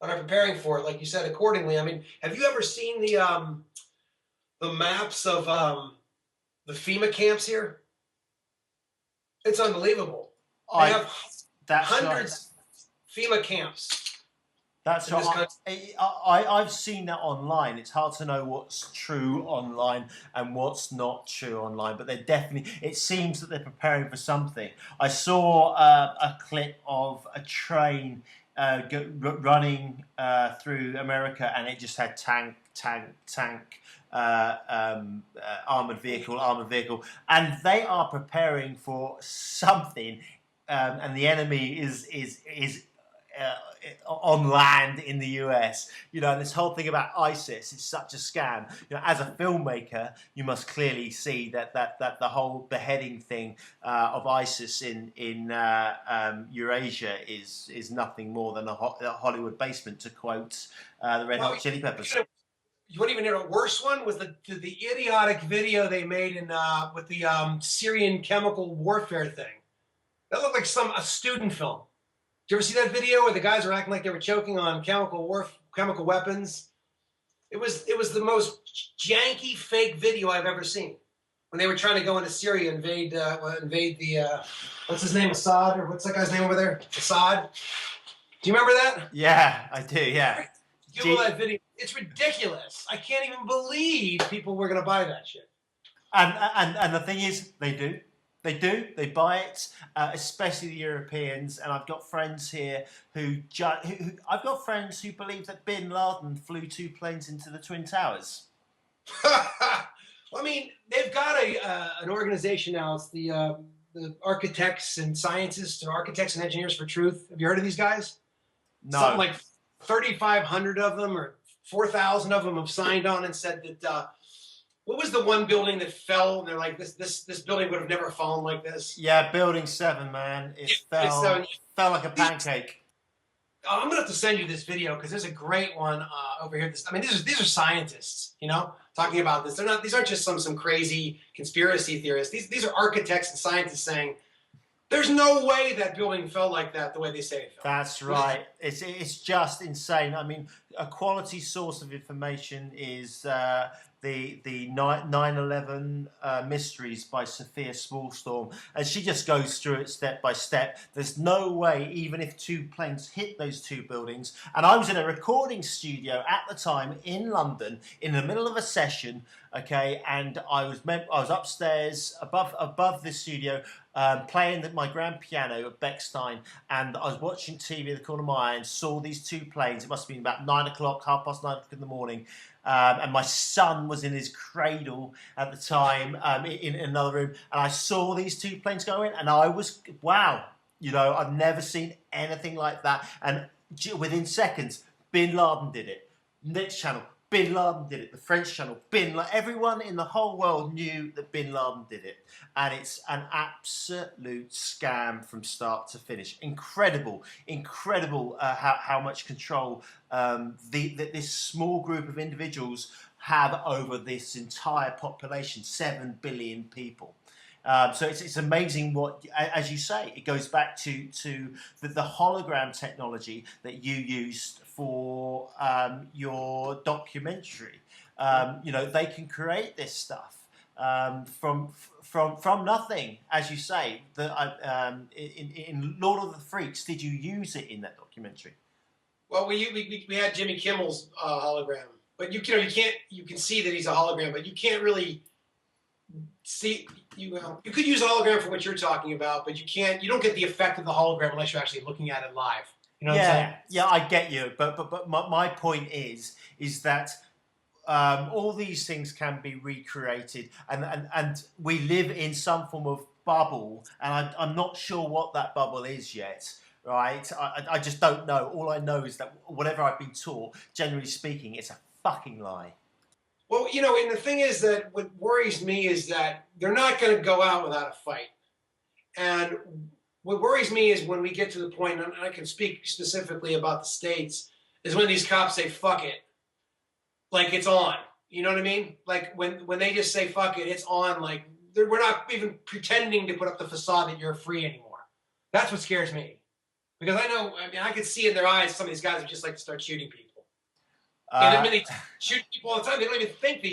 and are preparing for it, like you said, accordingly. I mean, have you ever seen the maps of the FEMA camps here? It's unbelievable. They have hundreds of FEMA camps. That's right. I've seen that online. It's hard to know what's true online and what's not true online, but it seems that they're preparing for something. I saw a clip of a train running through America, and it just had tank, armored vehicle, and they are preparing for something, and the enemy is on land in the US, and this whole thing about ISIS is such a scam. As a filmmaker, you must clearly see that the whole beheading thing of ISIS in Eurasia is nothing more than a Hollywood basement, to quote the Red Hot Chili Peppers. You want to even hear a worse one? Was the idiotic video they made with the Syrian chemical warfare thing? That looked like a student film. Did you ever see that video where the guys were acting like they were choking on chemical weapons? It was the most janky fake video I've ever seen. When they were trying to go into Syria, invade the what's his name, Assad, or what's that guy's name over there? Assad. Do you remember that? Yeah, I do. Yeah. Google that video. It's ridiculous. I can't even believe people were going to buy that shit. And the thing is, they do. They buy it, especially the Europeans. And I've got friends here who believe that Bin Laden flew 2 planes into the Twin Towers. I mean, they've got an organization now. It's the Architects and Scientists, or Architects and Engineers for Truth. Have you heard of these guys? No. Something like 3,500 of them, or 4,000 of them, have signed on and said that. What was the one building that fell? And they're like, this building would have never fallen like this. Yeah, Building 7, man. It fell like a pancake. I'm gonna have to send you this video because there's a great one over here. These are scientists, talking about this. These aren't just some crazy conspiracy theorists. These are architects and scientists saying there's no way that building fell like that the way they say it fell. That's right. It's just insane. I mean, a quality source of information is the 9/11 Mysteries by Sophia Smallstorm, and she just goes through it step by step. There's no way, even if 2 planes hit those 2 buildings, and I was in a recording studio at the time in London in the middle of a session, okay, and I was upstairs above the studio, playing my grand piano at Bechstein, and I was watching TV in the corner of my eye and saw these 2 planes. It must have been about 9 o'clock, 9:30 in the morning. And my son was in his cradle at the time in another room, and I saw these 2 planes go in, and I was, wow, I've never seen anything like that. And within seconds, Bin Laden did it. Next channel, Bin Laden did it. The French channel, Bin Laden. Everyone in the whole world knew that Bin Laden did it, and it's an absolute scam from start to finish. Incredible, incredible how much control this small group of individuals have over this entire population, 7 billion people. So it's amazing what, as you say, it goes back to the hologram technology that you used for your documentary. They can create this stuff from nothing, as you say. In Lord of the Freaks, did you use it in that documentary? Well, we had Jimmy Kimmel's hologram, but you can see that he's a hologram, but you can't really see. You could use a hologram for what you're talking about, but you don't get the effect of the hologram unless you're actually looking at it live. You know what I'm saying? Yeah, I get you, but my point is that all these things can be recreated, and we live in some form of bubble, and I'm not sure what that bubble is yet. Right? I just don't know. All I know is that whatever I've been taught, generally speaking, it's a fucking lie. Well, and the thing is that what worries me is that they're not going to go out without a fight. And what worries me is when we get to the point, and I can speak specifically about the States, is when these cops say, fuck it. Like it's on. You know what I mean? Like when they just say, fuck it, it's on. Like we're not even pretending to put up the facade that you're free anymore. That's what scares me. Because I can see in their eyes some of these guys would just like to start shooting people. And they shoot people all the time. They don't even think. They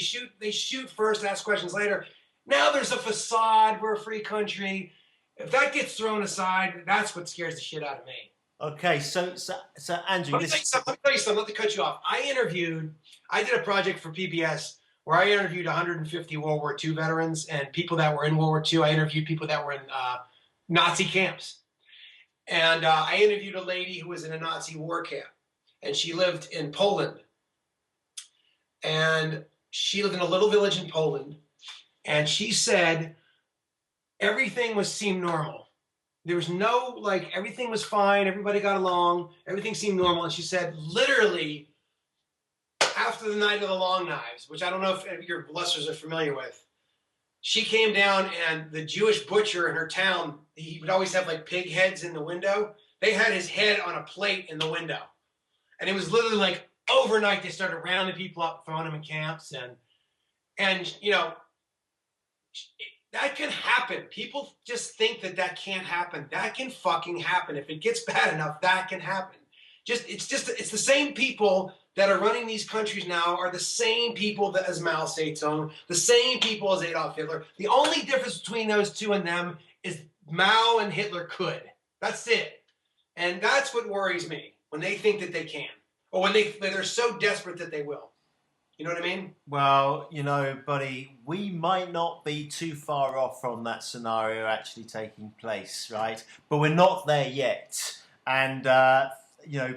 shoot first, ask questions later. Now there's a facade. We're a free country. If that gets thrown aside, that's what scares the shit out of me. Okay, so Andrew, let me tell you something. Not to cut you off. I did a project for PBS where I interviewed 150 World War II veterans and people that were in World War II. I interviewed people that were in Nazi camps. And I interviewed a lady who was in a Nazi war camp, and she lived in Poland. And she lived in a little village in Poland, and she said everything seemed normal. There was no, everything was fine, everybody got along, everything seemed normal. And she said, literally, after the Night of the Long Knives, which I don't know if your listeners are familiar with, she came down, and the Jewish butcher in her town, he would always have pig heads in the window. They had his head on a plate in the window. And it was literally overnight they started rounding people up, throwing them in camps. And that can happen. People just think that can't happen. That can fucking happen. If it gets bad enough, that can happen. It's the same people that are running these countries now are the same people as Mao Zedong, the same people as Adolf Hitler. The only difference between those two and them is Mao and Hitler could. That's it. And that's what worries me, when they think that they can, or when they're so desperate that they will. You know what I mean? Well, buddy, we might not be too far off from that scenario actually taking place, right? But we're not there yet. And,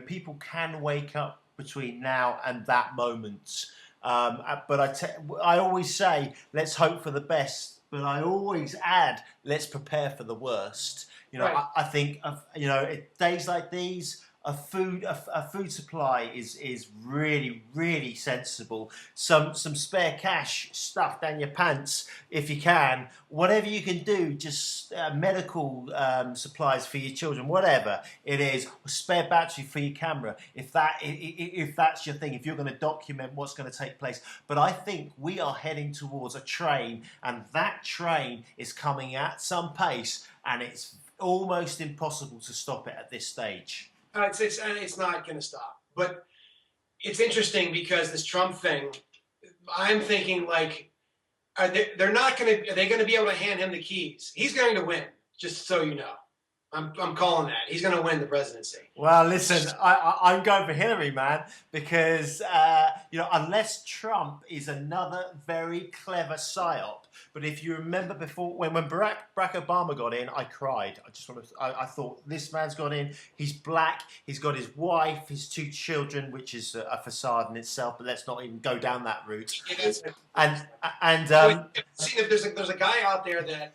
people can wake up between now and that moment. But I always say, let's hope for the best. But I always add, let's prepare for the worst. Right. I think, days like these, a food supply is really, really sensible. Some spare cash stuffed down your pants if you can. Whatever you can do, just medical supplies for your children, whatever it is. Spare battery for your camera, if that's your thing. If you're going to document what's going to take place. But I think we are heading towards a train, and that train is coming at some pace, and it's almost impossible to stop it at this stage. It's not going to stop. But it's interesting because this Trump thing, I'm thinking are they going to be able to hand him the keys? He's going to win, just so you know. I'm calling that. He's going to win the presidency. Well, listen, I'm going for Hillary, man, because unless Trump is another very clever psyop. But if you remember before, when Barack Obama got in, I cried. I thought, this man's got in. He's black. He's got his wife, his 2 children, which is a facade in itself. But let's not even go down that route. There's a guy out there that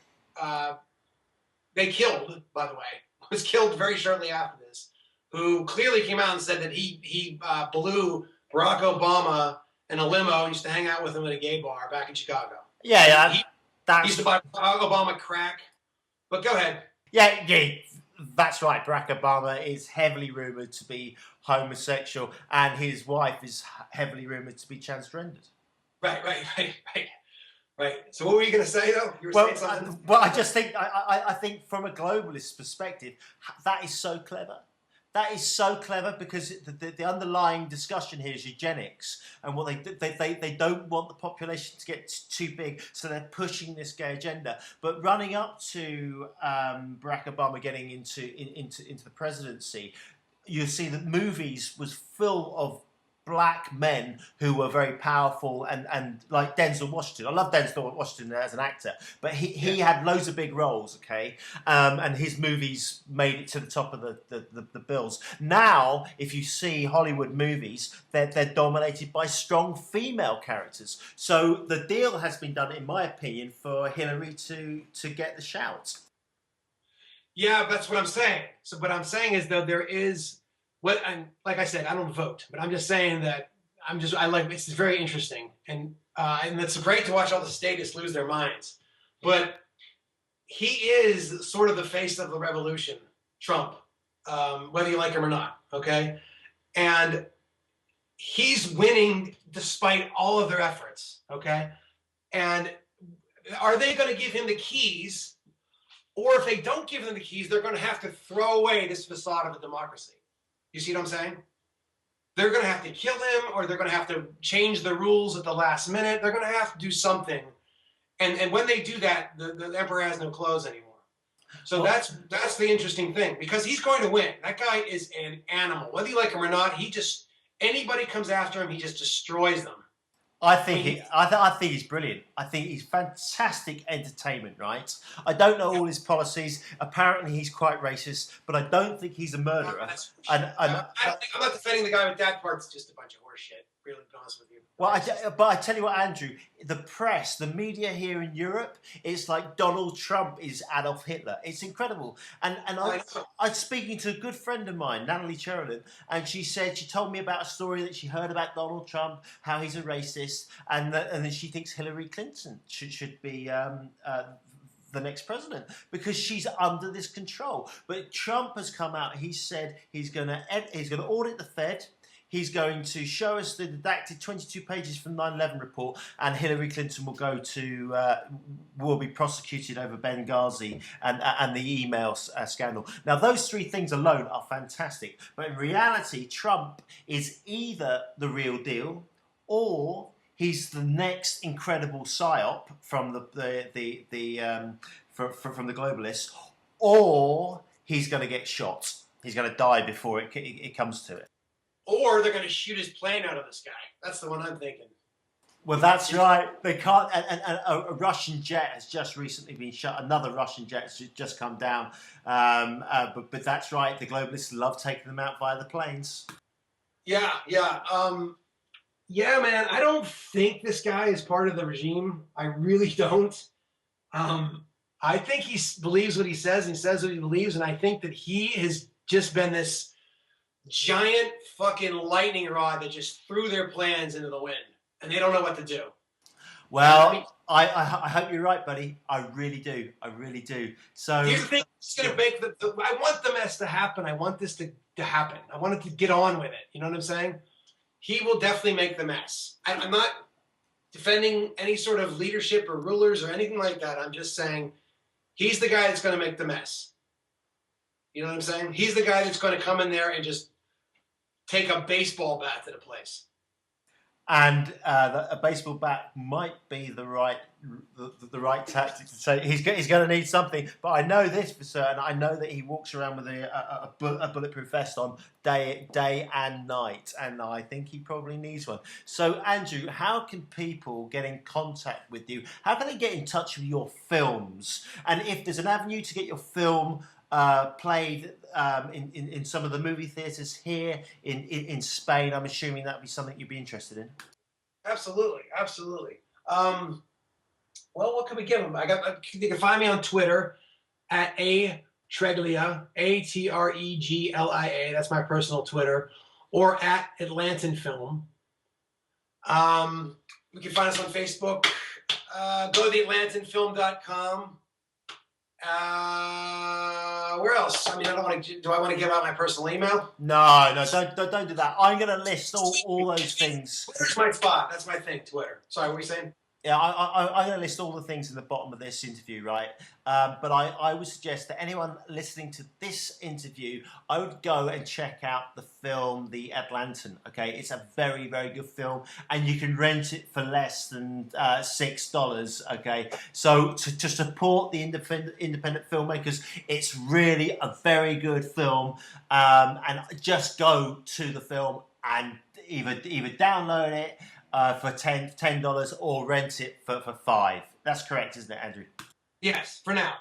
they killed, by the way, was killed very shortly after this, who clearly came out and said that he blew Barack Obama in a limo and used to hang out with him at a gay bar back in Chicago. Yeah, yeah. He That's used to buy Obama crack. But go ahead. yeah. That's right. Barack Obama is heavily rumored to be homosexual, and his wife is heavily rumored to be transgendered. Right. So what were you going to say, though? You were saying something? I just think I think from a globalist perspective, that is so clever. That is so clever because the underlying discussion here is eugenics, and what they don't want the population to get too big, so they're pushing this gay agenda. But running up to Barack Obama getting into the presidency, you see that movies was full of black men who were very powerful and like Denzel Washington. I love Denzel Washington as an actor, but he had loads of big roles, okay? And his movies made it to the top of the bills. Now, if you see Hollywood movies, they're dominated by strong female characters. So the deal has been done, in my opinion, for Hillary to get the shout. Yeah, that's what I'm saying. So what I'm saying is, though, there is and like I said, I don't vote, but I'm just saying that I like it's very interesting, and it's great to watch all the statists lose their minds. But he is sort of the face of the revolution, Trump, whether you like him or not. Okay, and he's winning despite all of their efforts. Okay, and are they going to give him the keys? Or if they don't give them the keys, they're going to have to throw away this facade of a democracy. You see what I'm saying? They're going to have to kill him, or they're going to have to change the rules at the last minute. They're going to have to do something. And when they do that, the emperor has no clothes anymore. So that's the interesting thing, because he's going to win. That guy is an animal. Whether you like him or not, anybody comes after him, he just destroys them. I think he's brilliant. I think he's fantastic entertainment, right? I don't know all his policies. Apparently, he's quite racist, but I don't think he's a murderer. I'm not defending the guy with that part. It's just a bunch of horse shit. Really, to be honest with you. Well, but I tell you what, Andrew, the press, the media here in Europe, it's like Donald Trump is Adolf Hitler. It's incredible. And I was speaking to a good friend of mine, Natalie Cherlin, and she told me about a story that she heard about Donald Trump, how he's a racist, and then she thinks Hillary Clinton should be the next president, because she's under this control. But Trump has come out. He said he's going to audit the Fed. He's going to show us the redacted 22 pages from 9/11 report, and Hillary Clinton will be prosecuted over Benghazi and the email scandal. Now, those three things alone are fantastic, but in reality, Trump is either the real deal, or he's the next incredible psyop from the globalists, or he's going to get shot. He's going to die before it comes to it. Or they're going to shoot his plane out of the sky. That's the one I'm thinking. Well, that's right. They can't. And a Russian jet has just recently been shot. Another Russian jet has just come down. But that's right. The globalists love taking them out via the planes. Yeah. Yeah, man. I don't think this guy is part of the regime. I really don't. I think he believes what he says and says what he believes. And I think that he has just been this giant fucking lightning rod that just threw their plans into the wind, and they don't know what to do. Well, I hope you're right, buddy. I really do. So do you think it's going to make I want the mess to happen. I want this to happen. I want it to get on with it. You know what I'm saying? He will definitely make the mess. I'm not defending any sort of leadership or rulers or anything like that. I'm just saying he's the guy that's going to make the mess. You know what I'm saying? He's the guy that's going to come in there and just take a baseball bat to the place. And a baseball bat might be the right tactic to say. He's going to need something. But I know this for certain. I know that he walks around with a bulletproof vest on day and night, and I think he probably needs one. So, Andrew, how can people get in contact with you? How can they get in touch with your films? And if there's an avenue to get your film played in some of the movie theatres here in Spain, I'm assuming that would be something you'd be interested in. Absolutely. Well, what can we give them? You can find me on Twitter at Atreglia, Atreglia. That's my personal Twitter, or at Atlantan Film. You can find us on Facebook. Go to theatlantanfilm.com. Where else? I mean, I don't want to. Do I want to give out my personal email? No, don't do that. I'm going to list all those things. Twitter's my spot. That's my thing. Twitter. Sorry, what were you saying? Yeah, I'm going to list all the things in the bottom of this interview, right? But I would suggest that anyone listening to this interview, I would go and check out the film The Atlantan. Okay, it's a very, very good film, and you can rent it for less than $6. Okay, so to support the independent filmmakers, it's really a very good film, and just go to the film and either download it for $10 or rent it for $5. That's correct, isn't it, Andrew? Yes, for now.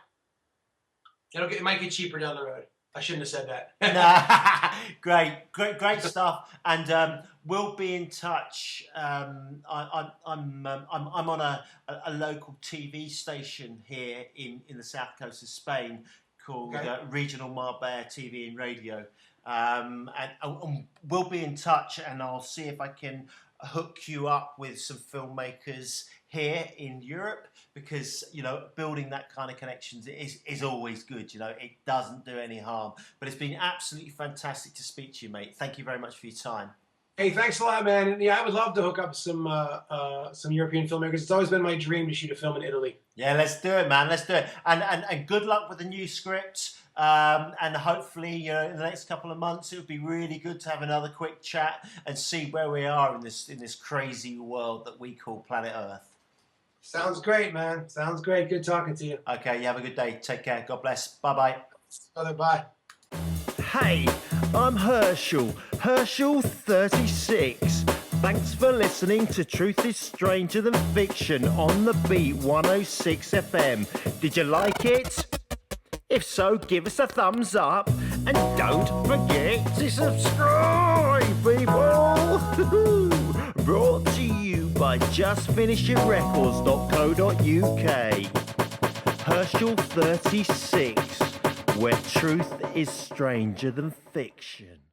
It might get cheaper down the road. I shouldn't have said that. Nah, great stuff, and we'll be in touch. I'm on a local TV station here in the south coast of Spain called Regional Marbella TV and Radio, and we'll be in touch, and I'll see if I can hook you up with some filmmakers here in Europe, because building that kind of connections is always good. It doesn't do any harm. But it's been absolutely fantastic to speak to you, mate. Thank you very much for your time. Hey, thanks a lot, man. And yeah, I would love to hook up some European filmmakers. It's always been my dream to shoot a film in Italy. Yeah, let's do it, man. Let's do it. And good luck with the new script. And hopefully, in the next couple of months, it would be really good to have another quick chat and see where we are in this crazy world that we call planet Earth. Sounds great, man. Sounds great. Good talking to you. Okay, you have a good day. Take care. God bless. Bye-bye. Brother, bye. Hey, I'm Herschel 36. Thanks for listening to Truth is Stranger Than Fiction on the Beat 106 FM. Did you like it? If so, give us a thumbs up and don't forget to subscribe, people! Brought to you by justfinishitrecords.co.uk. Herschel 36, where truth is stranger than fiction.